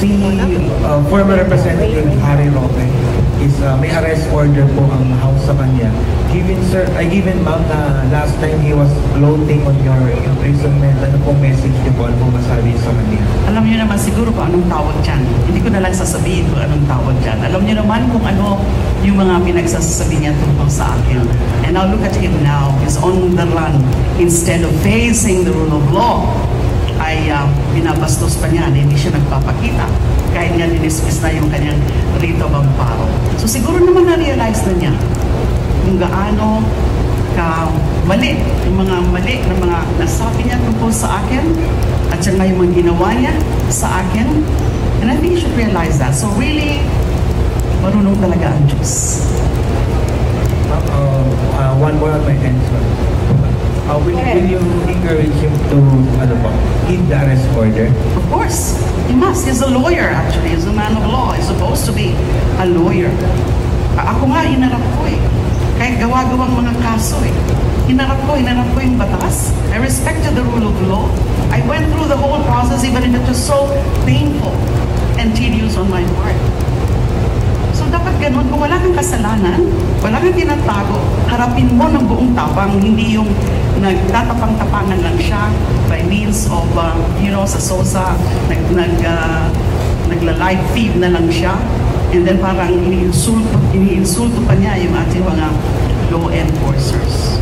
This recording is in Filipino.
Si former Representative Harry Roque is may arrest order po ang House sa kanya. Given ma'am na last time he was gloating on your imprisonment, ano pong message niyo po, ano pong masabi sa kanya? Alam niyo naman siguro kung anong tawag dyan. Hindi ko na lang sasabihin kung anong tawag dyan. Alam niyo naman kung ano yung mga pinagsasabi niya tungkol sa akin. And now look at him now. He's on the run. Instead of facing the rule of law, ay binabastos pa niya, hindi siya nagpapakita. Kahit nga dinismiss na yung kanyang rito of amparo. So siguro naman na-realize na niya kung gaano ka mali, yung mga mali na mga nasabi niya tungkol sa akin at saka yung mga ginawa niya sa akin. And I think you should realize that. So really, marunong talaga ang Diyos. One more on my end, sir. Will you encourage him to heed the arrest order? Of course, he must. He's a lawyer actually. He's a man of law. He's supposed to be a lawyer. Ako nga, hinarap ko eh. Kahit gawa-gawang mga kaso eh. Hinarap ko yung batas. I respected the rule of law. I went through the whole process even if it was so painful and tedious on my part. So dapat ganun, kung wala kang kasalanan, wala kang tinatago, harapin mo ng buong tapang, hindi yung nagtatapang-tapangan lang siya by means of, sa SOSA, nagla-live feed na lang siya, and then parang iniinsulto pa niya yung ating mga law enforcers.